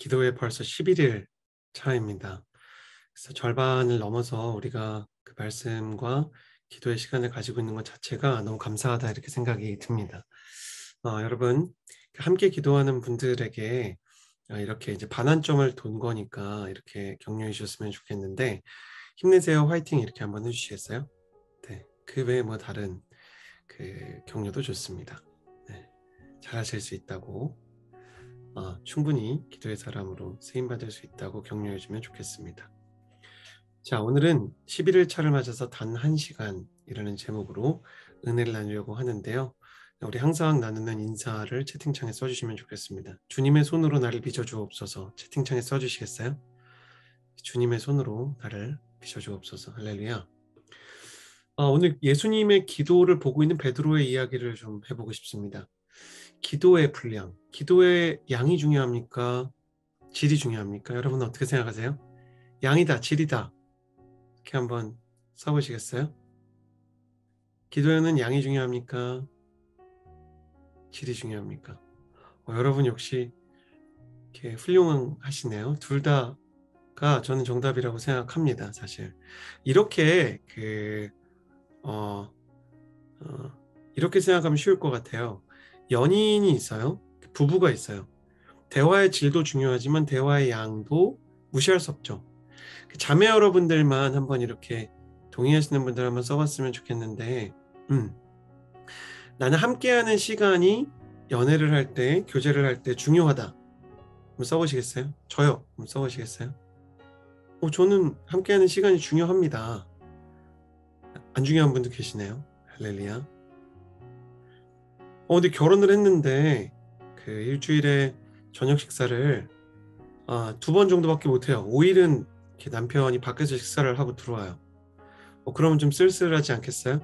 기도에 벌써 11일 차입니다. 그래서 절반을 넘어서 우리가 그 말씀과 기도의 시간을 가지고 있는 것 자체가 너무 감사하다 이렇게 생각이 듭니다. 여러분 함께 기도하는 분들에게 이렇게 이제 반환점을 돈 거니까 이렇게 격려해 주셨으면 좋겠는데 힘내세요, 화이팅 이렇게 한번 해주시겠어요? 네, 그 외에 뭐 다른 그 격려도 좋습니다. 네, 잘하실 수 있다고 충분히 기도의 사람으로 쓰임받을 수 있다고 격려해 주면 좋겠습니다. 자, 오늘은 11일 차를 맞아서 단 1시간이라는 제목으로 은혜를 나누려고 하는데요. 우리 항상 나누는 인사를 채팅창에 써주시면 좋겠습니다. 주님의 손으로 나를 빚어주옵소서. 채팅창에 써주시겠어요? 주님의 손으로 나를 빚어주옵소서. 할렐루야. 오늘 예수님의 기도를 보고 있는 베드로의 이야기를 좀 해보고 싶습니다. 기도의 분량, 기도의 양이 중요합니까? 질이 중요합니까? 여러분 어떻게 생각하세요? 양이다, 질이다. 이렇게 한번 써보시겠어요? 기도에는 양이 중요합니까? 질이 중요합니까? 여러분 역시 이렇게 훌륭하시네요. 둘 다가 저는 정답이라고 생각합니다. 사실 이렇게 이렇게 생각하면 쉬울 것 같아요. 연인이 있어요. 부부가 있어요. 대화의 질도 중요하지만 대화의 양도 무시할 수 없죠. 자매 여러분들만 한번 이렇게 동의하시는 분들 한번 써봤으면 좋겠는데 나는 함께하는 시간이 연애를 할 때, 교제를 할 때 중요하다. 한번 써보시겠어요? 저요. 한번 써보시겠어요? 저는 함께하는 시간이 중요합니다. 안 중요한 분도 계시네요. 할렐루야. 근데 결혼을 했는데 그 일주일에 저녁 식사를 2번 정도밖에 못해요. 5일은 이렇게 남편이 밖에서 식사를 하고 들어와요. 그러면 좀 쓸쓸하지 않겠어요?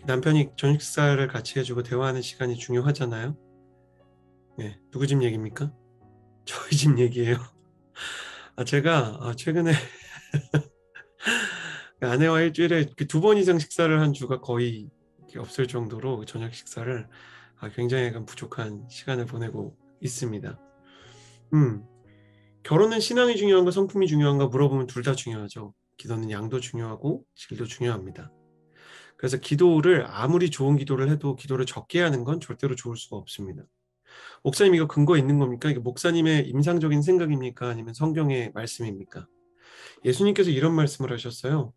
남편이 저녁 식사를 같이 해주고 대화하는 시간이 중요하잖아요. 네, 누구 집 얘기입니까? 저희 집 얘기예요. 제가 최근에 아내와 일주일에 2번 이상 식사를 한 주가 거의 없을 정도로 저녁 식사를 굉장히 약간 부족한 시간을 보내고 있습니다. 결혼은 신앙이 중요한가 성품이 중요한가 물어보면 둘 다 중요하죠. 기도는 양도 중요하고 질도 중요합니다. 그래서 기도를 아무리 좋은 기도를 해도 기도를 적게 하는 건 절대로 좋을 수가 없습니다. 목사님 이거 근거 있는 겁니까? 이게 목사님의 임상적인 생각입니까? 아니면 성경의 말씀입니까? 예수님께서 이런 말씀을 하셨어요.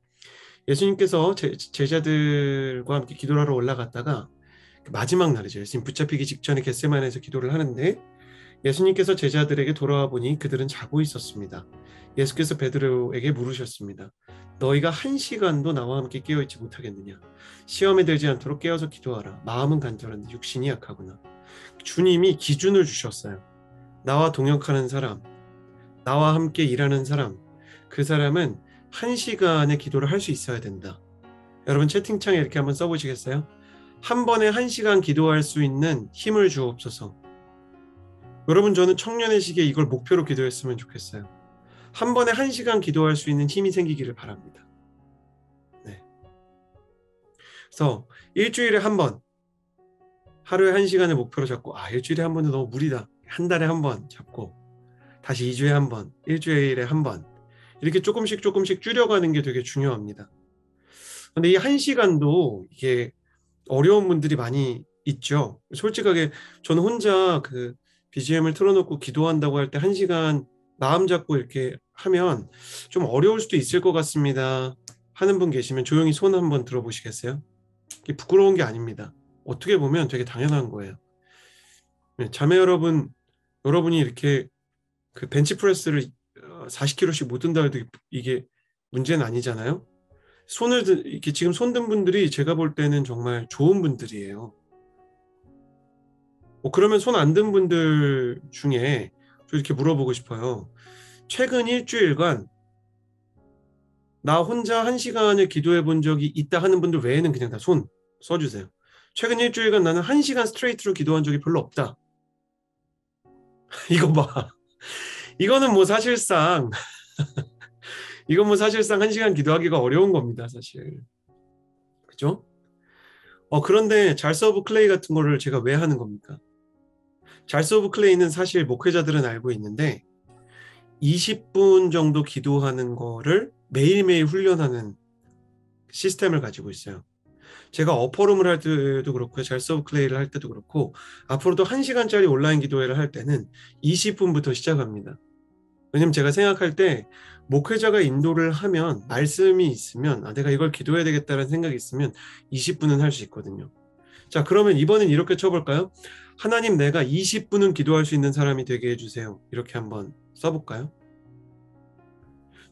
예수님께서 제자들과 함께 기도를 하러 올라갔다가 마지막 날이죠. 예수님 붙잡히기 직전에 겟세마네에서 기도를 하는데 예수님께서 제자들에게 돌아와 보니 그들은 자고 있었습니다. 예수께서 베드로에게 물으셨습니다. 너희가 1시간도 나와 함께 깨어있지 못하겠느냐? 시험에 들지 않도록 깨어서 기도하라. 마음은 간절한데 육신이 약하구나. 주님이 기준을 주셨어요. 나와 동역하는 사람, 나와 함께 일하는 사람, 그 사람은 1시간의 기도를 할 수 있어야 된다. 여러분 채팅창에 이렇게 한번 써보시겠어요? 한 번에 1시간 기도할 수 있는 힘을 주옵소서. 여러분 저는 청년의 시기에 이걸 목표로 기도했으면 좋겠어요. 한 번에 1시간 기도할 수 있는 힘이 생기기를 바랍니다. 네. 그래서 일주일에 한 번, 하루에 1시간을 목표로 잡고 일주일에 한 번은 너무 무리다. 한 달에 한 번 잡고 다시 2주에 한 번, 일주일에 한 번 이렇게 조금씩 줄여가는 게 되게 중요합니다. 근데 이 1시간도 이게 어려운 분들이 많이 있죠. 솔직하게 저는 혼자 그 BGM을 틀어놓고 기도한다고 할 때 1시간 마음 잡고 이렇게 하면 좀 어려울 수도 있을 것 같습니다 하는 분 계시면 조용히 손 한번 들어보시겠어요? 이게 부끄러운 게 아닙니다. 어떻게 보면 되게 당연한 거예요. 자매 여러분이 이렇게 그 벤치프레스를 40kg씩 못 든다 해도 이게 문제는 아니잖아요. 이렇게 지금 손 든 분들이 제가 볼 때는 정말 좋은 분들이에요. 그러면 손 안 든 분들 중에 저 이렇게 물어보고 싶어요. 최근 일주일간 나 혼자 1시간을 기도해 본 적이 있다 하는 분들 외에는 그냥 다 손 써주세요. 최근 일주일간 나는 1시간 스트레이트로 기도한 적이 별로 없다. 이거 봐. 이거는 뭐 사실상 이건 뭐 사실상 1시간 기도하기가 어려운 겁니다, 사실. 그죠? 그런데 잘스 오브 클레이 같은 거를 제가 왜 하는 겁니까? 잘스 오브 클레이는 사실 목회자들은 알고 있는데 20분 정도 기도하는 거를 매일매일 훈련하는 시스템을 가지고 있어요. 제가 어퍼룸을 할 때도 그렇고 잘스 오브 클레이를 할 때도 그렇고 앞으로도 1시간짜리 온라인 기도회를 할 때는 20분부터 시작합니다. 왜냐면 제가 생각할 때 목회자가 인도를 하면 말씀이 있으면 내가 이걸 기도해야 되겠다는 생각이 있으면 20분은 할 수 있거든요. 자, 그러면 이번엔 이렇게 쳐볼까요? 하나님, 내가 20분은 기도할 수 있는 사람이 되게 해주세요. 이렇게 한번 써볼까요?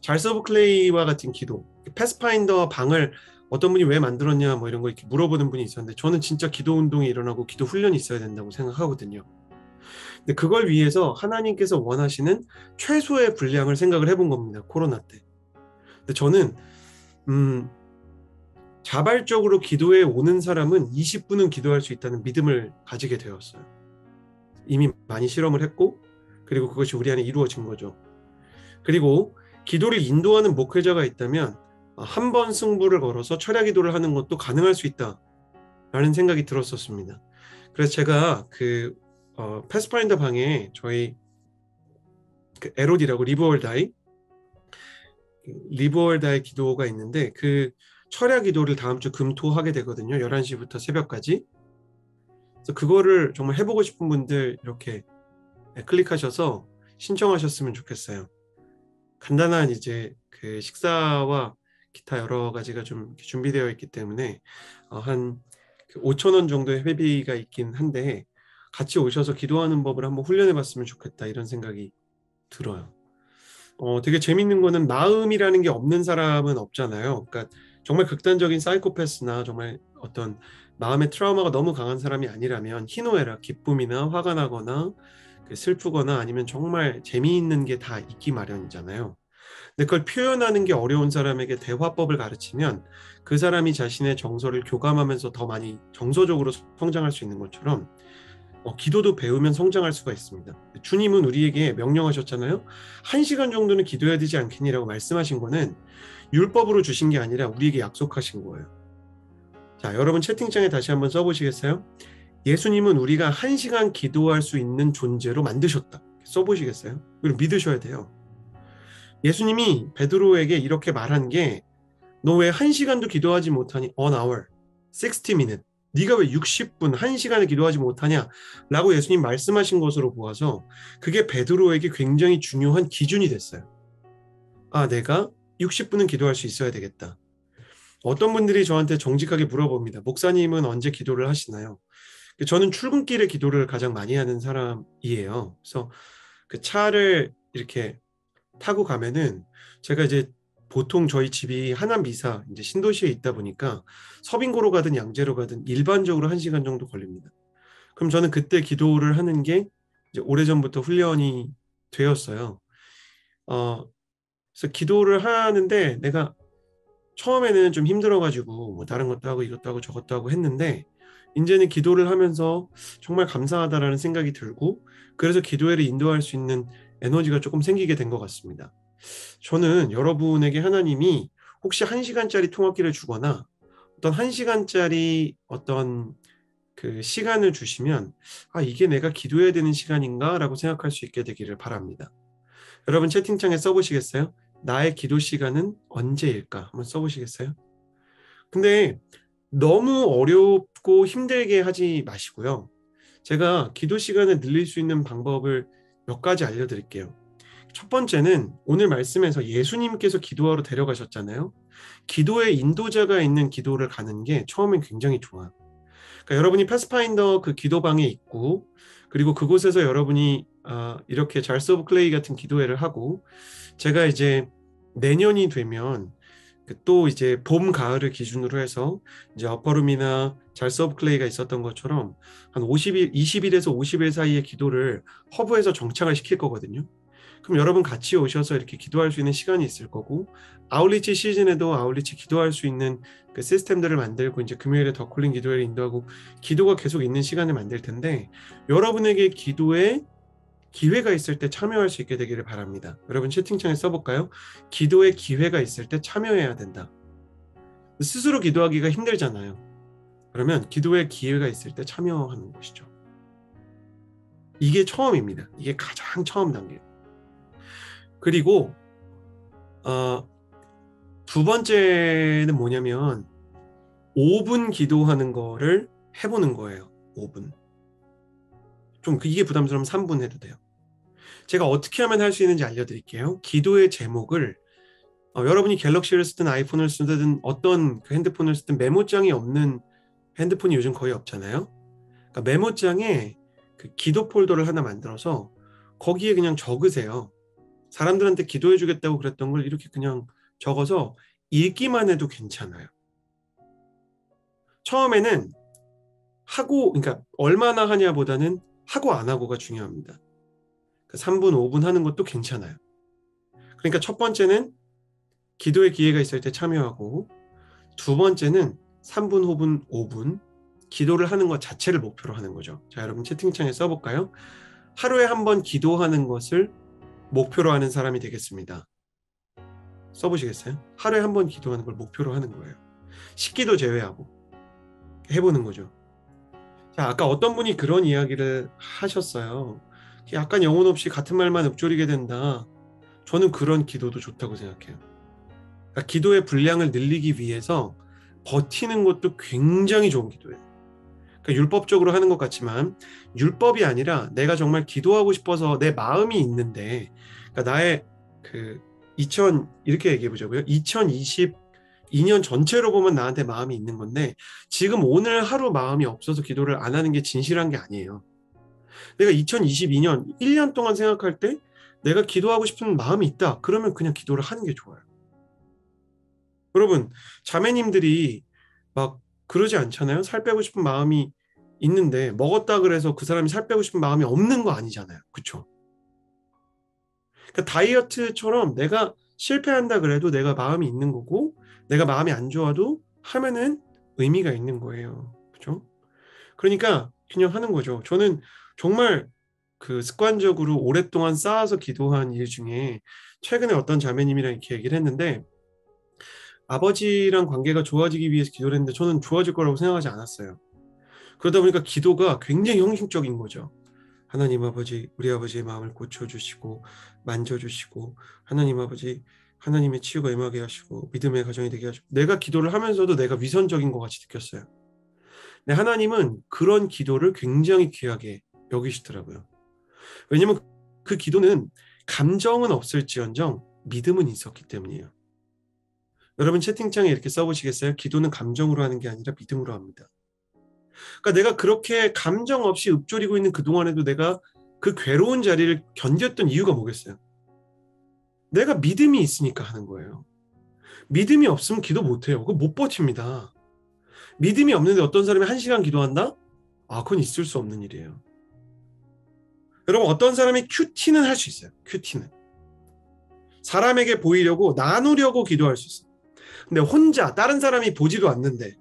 잘스 오브 클레이와 같은 기도, 패스파인더 방을 어떤 분이 왜 만들었냐 뭐 이런 거 이렇게 물어보는 분이 있었는데 저는 진짜 기도 운동이 일어나고 기도 훈련이 있어야 된다고 생각하거든요. 근데 그걸 위해서 하나님께서 원하시는 최소의 분량을 생각을 해본 겁니다. 코로나 때. 근데 저는 자발적으로 기도에 오는 사람은 20분은 기도할 수 있다는 믿음을 가지게 되었어요. 이미 많이 실험을 했고 그리고 그것이 우리 안에 이루어진 거죠. 그리고 기도를 인도하는 목회자가 있다면 한 번 승부를 걸어서 철야 기도를 하는 것도 가능할 수 있다라는 생각이 들었었습니다. 그래서 제가 그 패스파인더 방에 저희 그 LOD라고 리브 올 다이 기도가 있는데 그 철야 기도를 다음 주 금토 하게 되거든요. 11시부터 새벽까지. 그래서 그거를 정말 해보고 싶은 분들 이렇게 클릭하셔서 신청하셨으면 좋겠어요. 간단한 이제 그 식사와 기타 여러 가지가 좀 준비되어 있기 때문에 한 5,000원 정도의 회비가 있긴 한데 같이 오셔서 기도하는 법을 한번 훈련해 봤으면 좋겠다 이런 생각이 들어요. 되게 재밌는 거는 마음이라는 게 없는 사람은 없잖아요. 그러니까 정말 극단적인 사이코패스나 정말 어떤 마음의 트라우마가 너무 강한 사람이 아니라면 희노애락, 기쁨이나 화가 나거나 슬프거나 아니면 정말 재미있는 게 다 있기 마련이잖아요. 근데 그걸 표현하는 게 어려운 사람에게 대화법을 가르치면 그 사람이 자신의 정서를 교감하면서 더 많이 정서적으로 성장할 수 있는 것처럼 기도도 배우면 성장할 수가 있습니다. 주님은 우리에게 명령하셨잖아요. 1시간 정도는 기도해야 되지 않겠니라고 말씀하신 거는 율법으로 주신 게 아니라 우리에게 약속하신 거예요. 자, 여러분 채팅창에 다시 한번 써보시겠어요? 예수님은 우리가 1시간 기도할 수 있는 존재로 만드셨다. 써보시겠어요? 그리고 믿으셔야 돼요. 예수님이 베드로에게 이렇게 말한 게 너 왜 1시간도 기도하지 못하니? An hour, 60 minutes. 네가 왜 60분, 1시간을 기도하지 못하냐? 라고 예수님 말씀하신 것으로 보아서 그게 베드로에게 굉장히 중요한 기준이 됐어요. 내가 60분은 기도할 수 있어야 되겠다. 어떤 분들이 저한테 정직하게 물어봅니다. 목사님은 언제 기도를 하시나요? 저는 출근길에 기도를 가장 많이 하는 사람이에요. 그래서 그 차를 이렇게 타고 가면은 제가 이제 보통 저희 집이 하남 미사 이제 신도시에 있다 보니까 서빙고로 가든 양재로 가든 일반적으로 1시간 정도 걸립니다. 그럼 저는 그때 기도를 하는 게 이제 오래전부터 훈련이 되었어요. 그래서 기도를 하는데 내가 처음에는 좀 힘들어가지고 뭐 다른 것도 하고 이것도 하고 저것도 하고 했는데 이제는 기도를 하면서 정말 감사하다라는 생각이 들고 그래서 기도회를 인도할 수 있는 에너지가 조금 생기게 된 것 같습니다. 저는 여러분에게 하나님이 혹시 1시간짜리 통학기를 주거나 어떤 1시간짜리 어떤 그 시간을 주시면 이게 내가 기도해야 되는 시간인가? 라고 생각할 수 있게 되기를 바랍니다. 여러분 채팅창에 써보시겠어요? 나의 기도 시간은 언제일까? 한번 써보시겠어요? 근데 너무 어렵고 힘들게 하지 마시고요. 제가 기도 시간을 늘릴 수 있는 방법을 몇 가지 알려드릴게요. 첫 번째는 오늘 말씀에서 예수님께서 기도하러 데려가셨잖아요. 기도의 인도자가 있는 기도를 가는 게 처음엔 굉장히 좋아요. 그러니까 여러분이 패스파인더 그 기도방에 있고 그리고 그곳에서 여러분이 이렇게 잘스 오브 클레이 같은 기도회를 하고 제가 이제 내년이 되면 또 이제 봄, 가을을 기준으로 해서 이제 어퍼룸이나 잘스 오브 클레이가 있었던 것처럼 한 50일, 20일에서 50일 사이의 기도를 허브에서 정착을 시킬 거거든요. 그럼 여러분 같이 오셔서 이렇게 기도할 수 있는 시간이 있을 거고 아울리치 시즌에도 아울리치 기도할 수 있는 그 시스템들을 만들고 이제 금요일에 더 콜링 기도회를 인도하고 기도가 계속 있는 시간을 만들 텐데 여러분에게 기도에 기회가 있을 때 참여할 수 있게 되기를 바랍니다. 여러분 채팅창에 써볼까요? 기도에 기회가 있을 때 참여해야 된다. 스스로 기도하기가 힘들잖아요. 그러면 기도에 기회가 있을 때 참여하는 것이죠. 이게 처음입니다. 이게 가장 처음 단계. 그리고 어, 두 번째는 뭐냐면 5분 기도하는 거를 해보는 거예요. 5분. 좀 이게 부담스러우면 3분 해도 돼요. 제가 어떻게 하면 할 수 있는지 알려드릴게요. 기도의 제목을 여러분이 갤럭시를 쓰든 아이폰을 쓰든 어떤 그 핸드폰을 쓰든 메모장이 없는 핸드폰이 요즘 거의 없잖아요. 그러니까 메모장에 그 기도 폴더를 하나 만들어서 거기에 그냥 적으세요. 사람들한테 기도해 주겠다고 그랬던 걸 이렇게 그냥 적어서 읽기만 해도 괜찮아요. 처음에는 하고, 그러니까 얼마나 하냐보다는 하고 안 하고가 중요합니다. 3분, 5분 하는 것도 괜찮아요. 그러니까 첫 번째는 기도의 기회가 있을 때 참여하고, 두 번째는 3분, 5분, 5분 기도를 하는 것 자체를 목표로 하는 거죠. 자, 여러분 채팅창에 써볼까요? 하루에 한 번 기도하는 것을 목표로 하는 사람이 되겠습니다. 써보시겠어요? 하루에 한 번 기도하는 걸 목표로 하는 거예요. 식기도 제외하고 해보는 거죠. 자, 아까 어떤 분이 그런 이야기를 하셨어요. 약간 영혼 없이 같은 말만 읊조리게 된다. 저는 그런 기도도 좋다고 생각해요. 그러니까 기도의 분량을 늘리기 위해서 버티는 것도 굉장히 좋은 기도예요. 그러니까 율법적으로 하는 것 같지만 율법이 아니라 내가 정말 기도하고 싶어서 내 마음이 있는데, 그러니까 나의 그 이렇게 얘기해 보자고요. 2022년 전체로 보면 나한테 마음이 있는 건데 지금 오늘 하루 마음이 없어서 기도를 안 하는 게 진실한 게 아니에요. 내가 2022년 1년 동안 생각할 때 내가 기도하고 싶은 마음이 있다. 그러면 그냥 기도를 하는 게 좋아요. 여러분, 자매님들이 막 그러지 않잖아요. 살 빼고 싶은 마음이 있는데 먹었다 그래서 그 사람이 살 빼고 싶은 마음이 없는 거 아니잖아요. 그렇죠? 그러니까 다이어트처럼 내가 실패한다 그래도 내가 마음이 있는 거고 내가 마음이 안 좋아도 하면은 의미가 있는 거예요. 그렇죠? 그러니까 그냥 하는 거죠. 저는 정말 그 습관적으로 오랫동안 쌓아서 기도한 일 중에 최근에 어떤 자매님이랑 이렇게 얘기를 했는데 아버지랑 관계가 좋아지기 위해서 기도를 했는데 저는 좋아질 거라고 생각하지 않았어요. 그러다 보니까 기도가 굉장히 형식적인 거죠. 하나님 아버지, 우리 아버지의 마음을 고쳐주시고 만져주시고 하나님 아버지, 하나님의 치유가 임하게 하시고 믿음의 가정이 되게 하시고 내가 기도를 하면서도 내가 위선적인 것 같이 느꼈어요. 근데 하나님은 그런 기도를 굉장히 귀하게 여기시더라고요. 왜냐면 그 기도는 감정은 없을지언정 믿음은 있었기 때문이에요. 여러분 채팅창에 이렇게 써보시겠어요? 기도는 감정으로 하는 게 아니라 믿음으로 합니다. 그러니까 내가 그렇게 감정 없이 읊조리고 있는 그동안에도 내가 그 괴로운 자리를 견뎠던 이유가 뭐겠어요? 내가 믿음이 있으니까 하는 거예요. 믿음이 없으면 기도 못해요. 그거 못 버팁니다. 믿음이 없는데 어떤 사람이 1시간 기도한다? 그건 있을 수 없는 일이에요. 여러분 어떤 사람이 큐티는 할 수 있어요. 큐티는. 사람에게 보이려고 나누려고 기도할 수 있어요. 근데 혼자 다른 사람이 보지도 않는데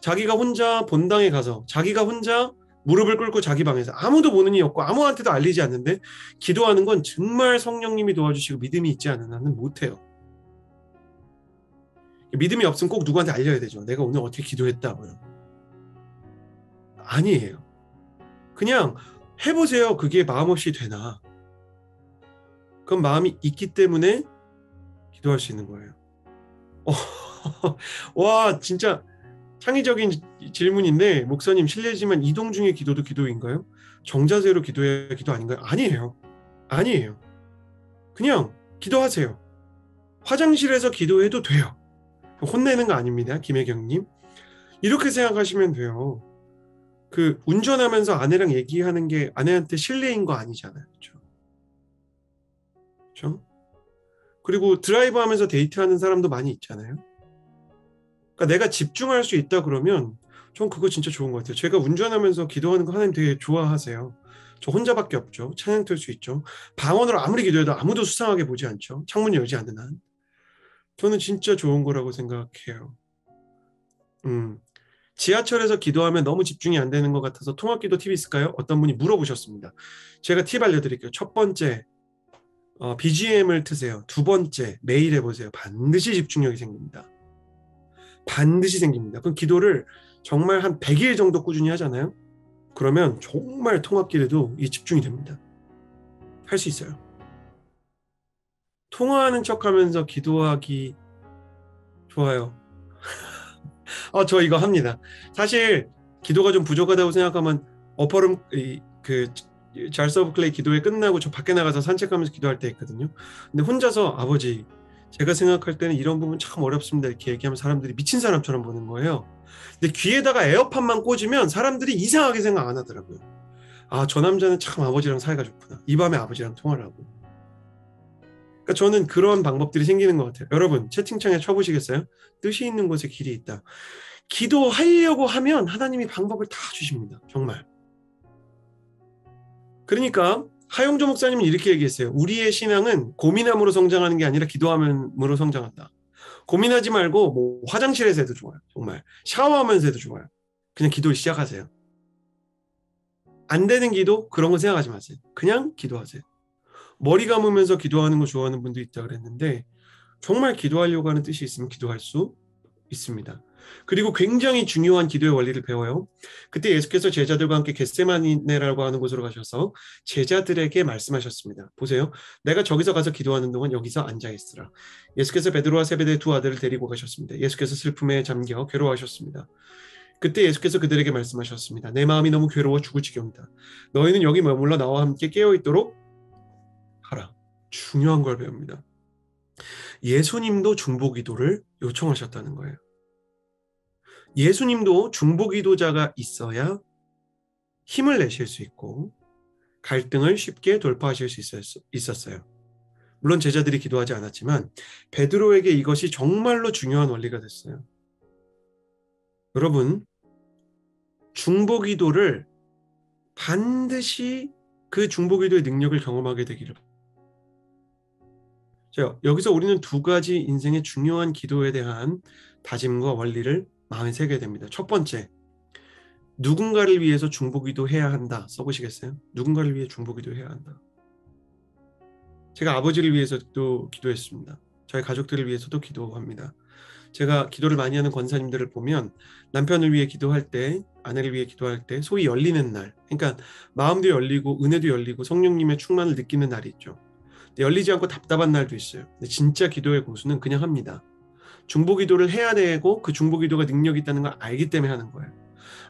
자기가 혼자 본당에 가서 자기가 혼자 무릎을 꿇고 자기 방에서 아무도 보는 이 없고 아무한테도 알리지 않는데 기도하는 건 정말 성령님이 도와주시고 믿음이 있지 않은 한은 못해요. 믿음이 없으면 꼭 누구한테 알려야 되죠. 내가 오늘 어떻게 기도했다. 아니에요. 그냥 해보세요. 그게 마음 없이 되나. 그건 마음이 있기 때문에 기도할 수 있는 거예요. 와 진짜 창의적인 질문인데 목사님 실례지만 이동 중의 기도도 기도인가요? 정자세로 기도해야 기도 아닌가요? 아니에요. 아니에요. 그냥 기도하세요. 화장실에서 기도해도 돼요. 혼내는 거 아닙니다. 김혜경님. 이렇게 생각하시면 돼요. 그 운전하면서 아내랑 얘기하는 게 아내한테 실례인 거 아니잖아요. 그렇죠? 그렇죠? 그리고 드라이브 하면서 데이트하는 사람도 많이 있잖아요. 그러니까 내가 집중할 수 있다 그러면 전 그거 진짜 좋은 것 같아요. 제가 운전하면서 기도하는 거 하나님 되게 좋아하세요. 저 혼자밖에 없죠. 찬양 틀 수 있죠. 방언으로 아무리 기도해도 아무도 수상하게 보지 않죠. 창문 열지 않는 한. 저는 진짜 좋은 거라고 생각해요. 지하철에서 기도하면 너무 집중이 안 되는 것 같아서 통합기도 팁이 있을까요? 어떤 분이 물어보셨습니다. 제가 팁 알려드릴게요. 첫 번째, BGM을 트세요. 두 번째, 매일 해보세요. 반드시 집중력이 생깁니다. 반드시 생깁니다. 그럼 기도를 정말 한 100일 정도 꾸준히 하잖아요. 그러면 정말 통합기도도 이 집중이 됩니다. 할 수 있어요. 통화하는 척하면서 기도하기 좋아요. 저 이거 합니다. 사실 기도가 좀 부족하다고 생각하면 어퍼룸 그 잘스 오브 클레이 기도회 끝나고 저 밖에 나가서 산책하면서 기도할 때 있거든요. 근데 혼자서 아버지 제가 생각할 때는 이런 부분 참 어렵습니다 이렇게 얘기하면 사람들이 미친 사람처럼 보는 거예요. 근데 귀에다가 에어팟만 꽂으면 사람들이 이상하게 생각 안 하더라고요. 저 남자는 참 아버지랑 사이가 좋구나. 이 밤에 아버지랑 통화를 하고. 그러니까 저는 그런 방법들이 생기는 것 같아요. 여러분 채팅창에 쳐보시겠어요? 뜻이 있는 곳에 길이 있다. 기도하려고 하면 하나님이 방법을 다 주십니다. 정말. 그러니까 하용조 목사님은 이렇게 얘기했어요. 우리의 신앙은 고민함으로 성장하는 게 아니라 기도함으로 성장한다. 고민하지 말고 뭐 화장실에서 해도 좋아요. 정말 샤워하면서 해도 좋아요. 그냥 기도를 시작하세요. 안 되는 기도 그런 거 생각하지 마세요. 그냥 기도하세요. 머리 감으면서 기도하는 거 좋아하는 분도 있다 그랬는데 정말 기도하려고 하는 뜻이 있으면 기도할 수 있습니다. 그리고 굉장히 중요한 기도의 원리를 배워요. 그때 예수께서 제자들과 함께 겟세마네라고 하는 곳으로 가셔서 제자들에게 말씀하셨습니다. 보세요. 내가 저기서 가서 기도하는 동안 여기서 앉아 있으라. 예수께서 베드로와 세베대의 두 아들을 데리고 가셨습니다. 예수께서 슬픔에 잠겨 괴로워하셨습니다. 그때 예수께서 그들에게 말씀하셨습니다. 내 마음이 너무 괴로워 죽을 지경이다. 너희는 여기 머물러 나와 함께 깨어있도록 하라. 중요한 걸 배웁니다. 예수님도 중보기도를 요청하셨다는 거예요. 예수님도 중보기도자가 있어야 힘을 내실 수 있고 갈등을 쉽게 돌파하실 수 있었어요. 물론 제자들이 기도하지 않았지만 베드로에게 이것이 정말로 중요한 원리가 됐어요. 여러분, 중보기도를 반드시 그 중보기도의 능력을 경험하게 되기를. 자, 여기서 우리는 두 가지 인생의 중요한 기도에 대한 다짐과 원리를 마음에 새게 됩니다. 첫 번째, 누군가를 위해서 중보기도 해야 한다. 써보시겠어요? 누군가를 위해 중보기도 해야 한다. 제가 아버지를 위해서도 기도했습니다. 저희 가족들을 위해서도 기도합니다. 제가 기도를 많이 하는 권사님들을 보면 남편을 위해 기도할 때, 아내를 위해 기도할 때 소위 열리는 날, 그러니까 마음도 열리고 은혜도 열리고 성령님의 충만을 느끼는 날이 있죠. 근데 열리지 않고 답답한 날도 있어요. 근데 진짜 기도의 고수는 그냥 합니다. 중보기도를 해야 되고 그 중보기도가 능력이 있다는 걸 알기 때문에 하는 거예요.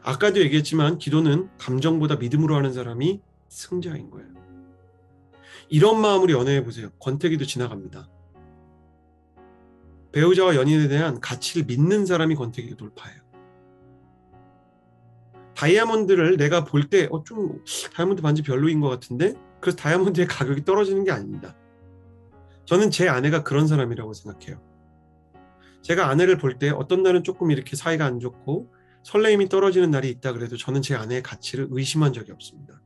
아까도 얘기했지만 기도는 감정보다 믿음으로 하는 사람이 승자인 거예요. 이런 마음으로 연애해 보세요. 권태기도 지나갑니다. 배우자와 연인에 대한 가치를 믿는 사람이 권태기 돌파해요. 다이아몬드를 내가 볼 때 좀 다이아몬드 반지 별로인 것 같은데 그래서 다이아몬드의 가격이 떨어지는 게 아닙니다. 저는 제 아내가 그런 사람이라고 생각해요. 제가 아내를 볼 때 어떤 날은 조금 이렇게 사이가 안 좋고 설레임이 떨어지는 날이 있다 그래도 저는 제 아내의 가치를 의심한 적이 없습니다.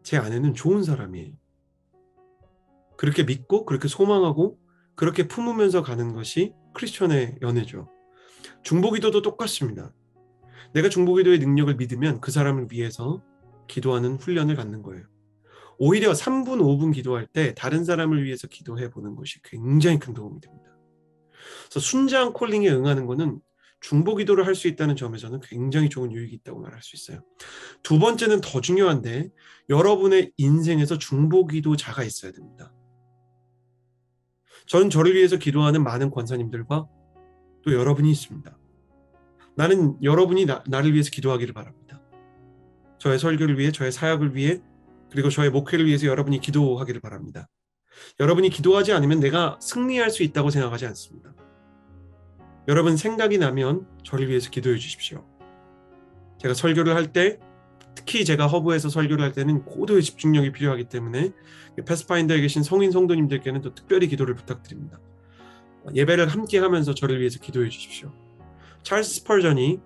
제 아내는 좋은 사람이에요. 그렇게 믿고 그렇게 소망하고 그렇게 품으면서 가는 것이 크리스천의 연애죠. 중보기도도 똑같습니다. 내가 중보기도의 능력을 믿으면 그 사람을 위해서 기도하는 훈련을 갖는 거예요. 오히려 3분, 5분 기도할 때 다른 사람을 위해서 기도해 보는 것이 굉장히 큰 도움이 됩니다. 그래서 순장 콜링에 응하는 것은 중보기도를 할 수 있다는 점에서는 굉장히 좋은 유익이 있다고 말할 수 있어요. 두 번째는 더 중요한데 여러분의 인생에서 중보기도자가 있어야 됩니다. 저는 저를 위해서 기도하는 많은 권사님들과 또 여러분이 있습니다. 나는 여러분이 나를 위해서 기도하기를 바랍니다. 저의 설교를 위해, 저의 사역을 위해, 그리고 저의 목회를 위해서 여러분이 기도하기를 바랍니다. 여러분이 기도하지 않으면 내가 승리할 수 있다고 생각하지 않습니다. 여러분 생각이 나면 저를 위해서 기도해 주십시오. 제가 설교를 할 때, 특히 제가 허브에서 설교를 할 때는 고도의 집중력이 필요하기 때문에 패스파인더에 계신 성인 성도님들께는 또 특별히 기도를 부탁드립니다. 예배를 함께 하면서 저를 위해서 기도해 주십시오. 찰스 스펄전이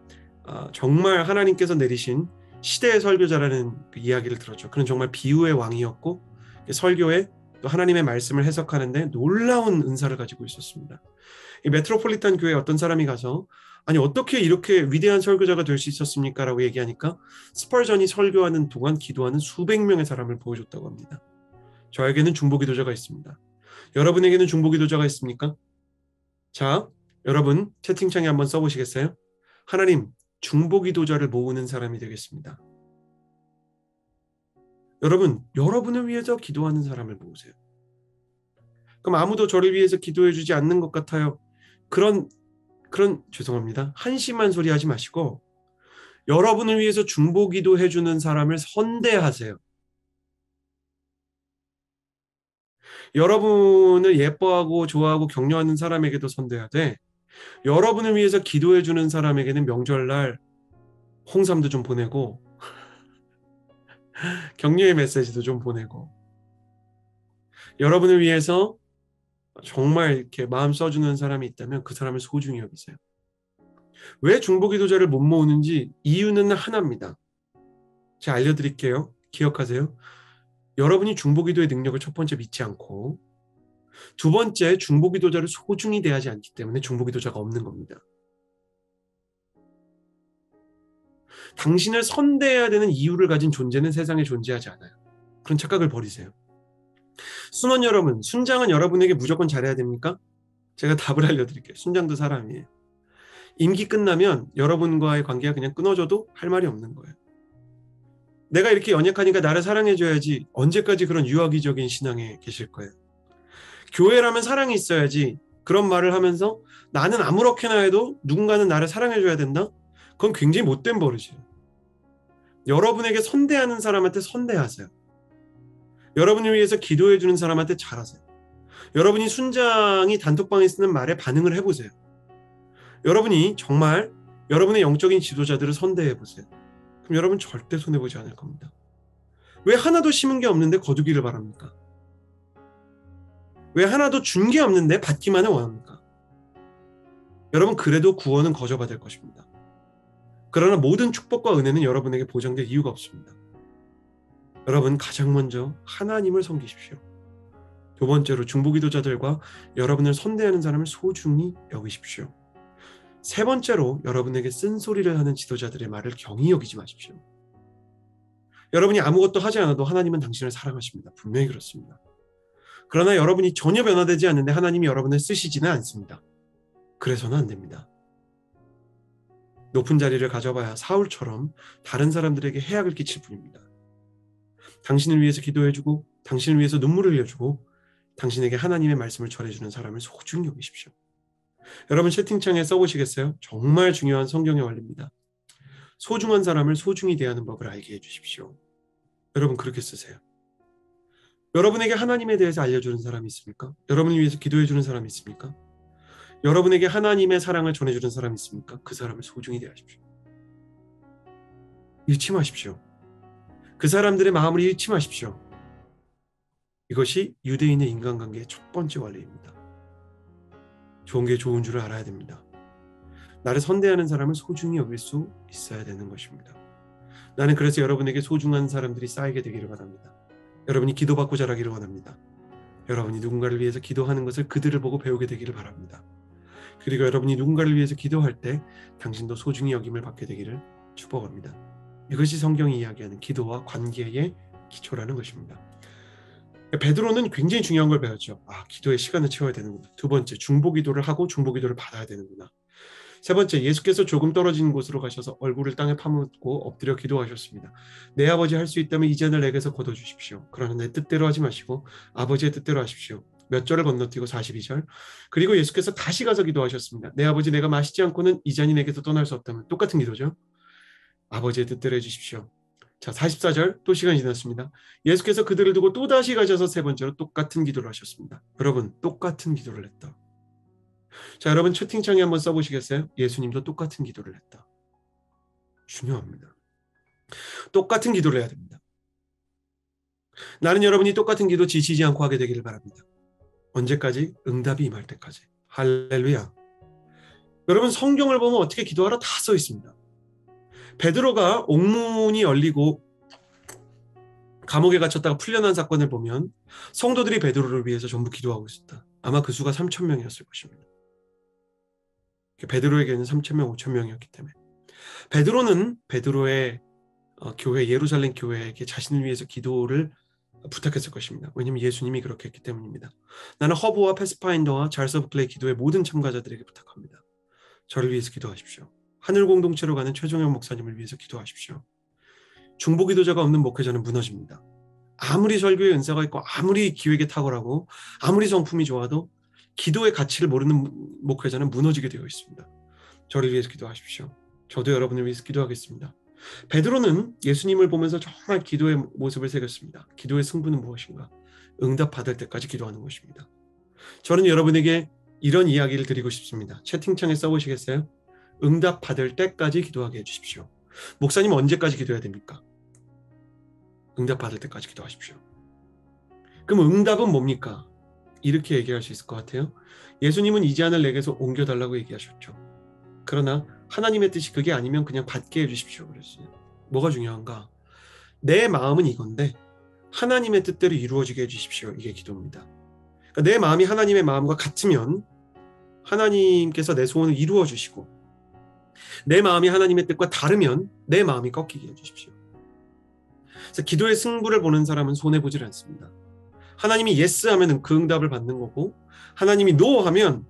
정말 하나님께서 내리신 시대의 설교자라는 그 이야기를 들었죠. 그는 정말 비유의 왕이었고 설교에 또 하나님의 말씀을 해석하는데 놀라운 은사를 가지고 있었습니다. 이 메트로폴리탄 교회에 어떤 사람이 가서 아니 어떻게 이렇게 위대한 설교자가 될 수 있었습니까? 라고 얘기하니까 스펄전이 설교하는 동안 기도하는 수백 명의 사람을 보여줬다고 합니다. 저에게는 중보기도자가 있습니다. 여러분에게는 중보기도자가 있습니까? 자, 여러분 채팅창에 한번 써보시겠어요? 하나님, 중보기도자를 모으는 사람이 되겠습니다. 여러분, 여러분을 위해서 기도하는 사람을 모으세요. 그럼 아무도 저를 위해서 기도해 주지 않는 것 같아요. 그런 죄송합니다. 한심한 소리 하지 마시고 여러분을 위해서 중보기도 해주는 사람을 선대하세요. 여러분을 예뻐하고 좋아하고 격려하는 사람에게도 선대해야 돼. 여러분을 위해서 기도해주는 사람에게는 명절날 홍삼도 좀 보내고 격려의 메시지도 좀 보내고 여러분을 위해서 정말 이렇게 마음 써주는 사람이 있다면 그 사람을 소중히 여기세요. 왜 중보기도자를 못 모으는지 이유는 하나입니다. 제가 알려드릴게요. 기억하세요. 여러분이 중보기도의 능력을 첫 번째 믿지 않고 두 번째 중보기도자를 소중히 대하지 않기 때문에 중보기도자가 없는 겁니다. 당신을 선대해야 되는 이유를 가진 존재는 세상에 존재하지 않아요. 그런 착각을 버리세요. 순원 여러분, 순장은 여러분에게 무조건 잘해야 됩니까? 제가 답을 알려드릴게요. 순장도 사람이에요. 임기 끝나면 여러분과의 관계가 그냥 끊어져도 할 말이 없는 거예요. 내가 이렇게 연약하니까 나를 사랑해줘야지 언제까지 그런 유아기적인 신앙에 계실 거예요. 교회라면 사랑이 있어야지 그런 말을 하면서 나는 아무렇게나 해도 누군가는 나를 사랑해줘야 된다? 그건 굉장히 못된 버릇이에요. 여러분에게 선대하는 사람한테 선대하세요. 여러분을 위해서 기도해주는 사람한테 잘하세요. 여러분이 순장이 단톡방에 쓰는 말에 반응을 해보세요. 여러분이 정말 여러분의 영적인 지도자들을 선대해보세요. 그럼 여러분 절대 손해보지 않을 겁니다. 왜 하나도 심은 게 없는데 거두기를 바랍니까? 왜 하나도 준 게 없는데 받기만을 원합니까? 여러분 그래도 구원은 거저받을 것입니다. 그러나 모든 축복과 은혜는 여러분에게 보장될 이유가 없습니다. 여러분 가장 먼저 하나님을 섬기십시오. 두 번째로 중보기도자들과 여러분을 선대하는 사람을 소중히 여기십시오. 세 번째로 여러분에게 쓴소리를 하는 지도자들의 말을 경히 여기지 마십시오. 여러분이 아무것도 하지 않아도 하나님은 당신을 사랑하십니다. 분명히 그렇습니다. 그러나 여러분이 전혀 변화되지 않는데 하나님이 여러분을 쓰시지는 않습니다. 그래서는 안 됩니다. 높은 자리를 가져봐야 사울처럼 다른 사람들에게 해악을 끼칠 뿐입니다. 당신을 위해서 기도해주고 당신을 위해서 눈물을 흘려주고 당신에게 하나님의 말씀을 전해주는 사람을 소중히 여기십시오. 여러분 채팅창에 써보시겠어요? 정말 중요한 성경의 원리입니다. 소중한 사람을 소중히 대하는 법을 알게 해주십시오. 여러분 그렇게 쓰세요. 여러분에게 하나님에 대해서 알려주는 사람이 있습니까? 여러분을 위해서 기도해주는 사람이 있습니까? 여러분에게 하나님의 사랑을 전해주는 사람이 있습니까? 그 사람을 소중히 대하십시오. 잃지 마십시오. 그 사람들의 마음을 잃지 마십시오. 이것이 유대인의 인간관계의 첫 번째 원리입니다. 좋은 게 좋은 줄을 알아야 됩니다. 나를 선대하는 사람을 소중히 여길 수 있어야 되는 것입니다. 나는 그래서 여러분에게 소중한 사람들이 쌓이게 되기를 바랍니다. 여러분이 기도받고 자라기를 원합니다. 여러분이 누군가를 위해서 기도하는 것을 그들을 보고 배우게 되기를 바랍니다. 그리고 여러분이 누군가를 위해서 기도할 때 당신도 소중히 여김을 받게 되기를 축복합니다. 이것이 성경이 이야기하는 기도와 관계의 기초라는 것입니다. 베드로는 굉장히 중요한 걸 배웠죠. 기도의 시간을 채워야 되는구나. 두 번째, 중보기도를 하고 중보기도를 받아야 되는구나. 세 번째, 예수께서 조금 떨어진 곳으로 가셔서 얼굴을 땅에 파묻고 엎드려 기도하셨습니다. 내 아버지 할 수 있다면 이 잔을 내게서 거둬주십시오. 그러나 내 뜻대로 하지 마시고 아버지의 뜻대로 하십시오. 몇 절을 건너뛰고 42절. 그리고 예수께서 다시 가서 기도하셨습니다. 내 아버지 내가 마시지 않고는 이 잔이 내게서 떠날 수 없다면 똑같은 기도죠. 아버지의 뜻대로 해주십시오. 자, 44절 또 시간이 지났습니다. 예수께서 그들을 두고 또다시 가셔서 세 번째로 똑같은 기도를 하셨습니다. 여러분 똑같은 기도를 했다. 자, 여러분 채팅창에 한번 써보시겠어요? 예수님도 똑같은 기도를 했다. 중요합니다. 똑같은 기도를 해야 됩니다. 나는 여러분이 똑같은 기도 지치지 않고 하게 되기를 바랍니다. 언제까지? 응답이 임할 때까지. 할렐루야. 여러분 성경을 보면 어떻게 기도하라 다 써 있습니다. 베드로가 옥문이 열리고 감옥에 갇혔다가 풀려난 사건을 보면 성도들이 베드로를 위해서 전부 기도하고 있었다. 아마 그 수가 3,000명이었을 것입니다. 베드로에게는 3,000명, 5,000명이었기 때문에 베드로는 베드로의 교회 예루살렘 교회에게 자신을 위해서 기도를 부탁했을 것입니다. 왜냐하면 예수님이 그렇게 했기 때문입니다. 나는 허브와 패스파인더와 잘스 오브 클레이 기도의 모든 참가자들에게 부탁합니다. 저를 위해서 기도하십시오. 하늘 공동체로 가는 최종영 목사님을 위해서 기도하십시오. 중보기도자가 없는 목회자는 무너집니다. 아무리 설교의 은사가 있고 아무리 기획에 탁월하고 아무리 성품이 좋아도 기도의 가치를 모르는 목회자는 무너지게 되어 있습니다. 저를 위해서 기도하십시오. 저도 여러분을 위해서 기도하겠습니다. 베드로는 예수님을 보면서 정말 기도의 모습을 새겼습니다. 기도의 승부는 무엇인가? 응답받을 때까지 기도하는 것입니다. 저는 여러분에게 이런 이야기를 드리고 싶습니다. 채팅창에 써보시겠어요? 응답받을 때까지 기도하게 해주십시오. 목사님 언제까지 기도해야 됩니까? 응답받을 때까지 기도하십시오. 그럼 응답은 뭡니까? 이렇게 얘기할 수 있을 것 같아요. 예수님은 이 제안을 내게서 옮겨달라고 얘기하셨죠. 그러나 하나님의 뜻이 그게 아니면 그냥 받게 해주십시오 그랬어요. 뭐가 중요한가? 내 마음은 이건데 하나님의 뜻대로 이루어지게 해주십시오. 이게 기도입니다. 그러니까 내 마음이 하나님의 마음과 같으면 하나님께서 내 소원을 이루어 주시고, 내 마음이 하나님의 뜻과 다르면 내 마음이 꺾이게 해주십시오. 그래서 기도의 승부를 보는 사람은 손해보질 않습니다. 하나님이 예스 하면 그 응답을 받는 거고, 하나님이 노 하면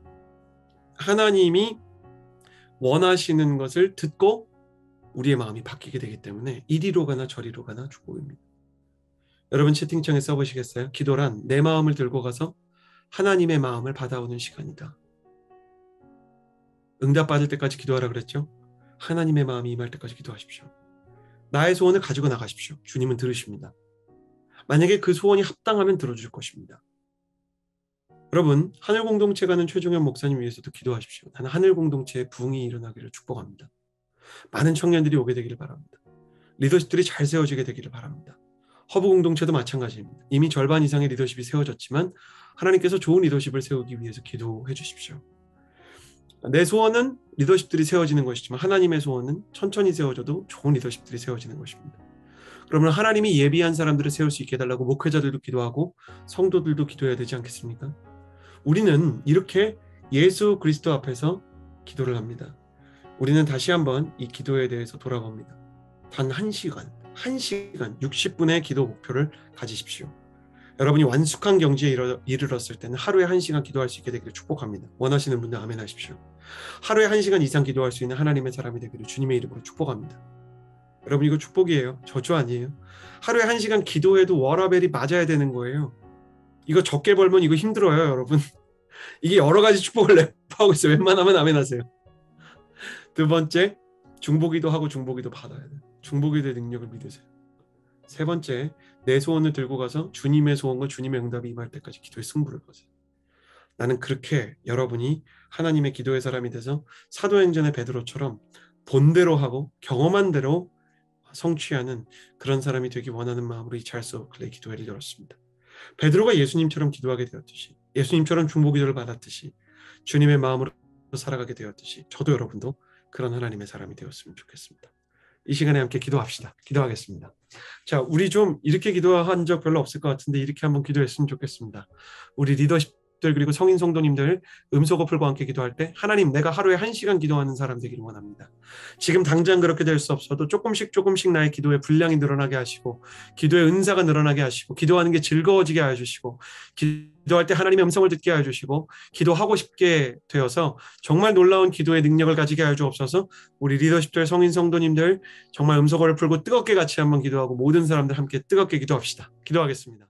하나님이 원하시는 것을 듣고 우리의 마음이 바뀌게 되기 때문에 이리로 가나 저리로 가나 축복입니다. 여러분 채팅창에 써보시겠어요? 기도란 내 마음을 들고 가서 하나님의 마음을 받아오는 시간이다. 응답받을 때까지 기도하라 그랬죠? 하나님의 마음이 임할 때까지 기도하십시오. 나의 소원을 가지고 나가십시오. 주님은 들으십니다. 만약에 그 소원이 합당하면 들어줄 것입니다. 여러분, 하늘공동체 가는 최종현 목사님 위해서도 기도하십시오. 나는 하늘공동체에 부흥이 일어나기를 축복합니다. 많은 청년들이 오게 되기를 바랍니다. 리더십들이 잘 세워지게 되기를 바랍니다. 허브공동체도 마찬가지입니다. 이미 절반 이상의 리더십이 세워졌지만 하나님께서 좋은 리더십을 세우기 위해서 기도해 주십시오. 내 소원은 리더십들이 세워지는 것이지만 하나님의 소원은 천천히 세워져도 좋은 리더십들이 세워지는 것입니다. 그러면 하나님이 예비한 사람들을 세울 수 있게 해달라고 목회자들도 기도하고 성도들도 기도해야 되지 않겠습니까? 우리는 이렇게 예수 그리스도 앞에서 기도를 합니다. 우리는 다시 한번 이 기도에 대해서 돌아봅니다. 단 1시간 60분의 기도 목표를 가지십시오. 여러분이 완숙한 경지에 이르렀을 때는 하루에 1시간 기도할 수 있게 되기를 축복합니다. 원하시는 분들 아멘 하십시오. 하루에 1시간 이상 기도할 수 있는 하나님의 사람이 되기를 주님의 이름으로 축복합니다. 여러분 이거 축복이에요. 저주 아니에요. 하루에 1시간 기도해도 워라벨이 맞아야 되는 거예요. 이거 적게 벌면 이거 힘들어요 여러분. 이게 여러 가지 축복을 랩하고 있어요. 웬만하면 아멘 하세요. 두 번째, 중보기도 하고 중보기도 받아야 돼요. 중보기도의 능력을 믿으세요. 세 번째, 내 소원을 들고 가서 주님의 소원과 주님의 응답이 임할 때까지 기도의 승부를 거세요. 나는 그렇게 여러분이 하나님의 기도의 사람이 돼서 사도행전의 베드로처럼 본대로 하고 경험한 대로 성취하는 그런 사람이 되기 원하는 마음으로 이 찰스 오브 클레이 기도회를 열었습니다. 베드로가 예수님처럼 기도하게 되었듯이, 예수님처럼 중보기도를 받았듯이, 주님의 마음으로 살아가게 되었듯이 저도 여러분도 그런 하나님의 사람이 되었으면 좋겠습니다. 이 시간에 함께 기도합시다. 기도하겠습니다. 자, 우리 좀 이렇게 기도한 적 별로 없을 것 같은데 이렇게 한번 기도했으면 좋겠습니다. 우리 리더십들 그리고 성인 성도님들 음소 커플과 함께 기도할 때 하나님 내가 하루에 1시간 기도하는 사람 되기를 원합니다. 지금 당장 그렇게 될 수 없어도 조금씩 나의 기도의 분량이 늘어나게 하시고 기도의 은사가 늘어나게 하시고 기도하는 게 즐거워지게 해주시고 기도할 때 하나님의 음성을 듣게 해주시고 기도하고 싶게 되어서 정말 놀라운 기도의 능력을 가지게 해 주옵소서. 우리 리더십들 성인 성도님들 정말 음소거를 풀고 뜨겁게 같이 한번 기도하고 모든 사람들 함께 뜨겁게 기도합시다. 기도하겠습니다.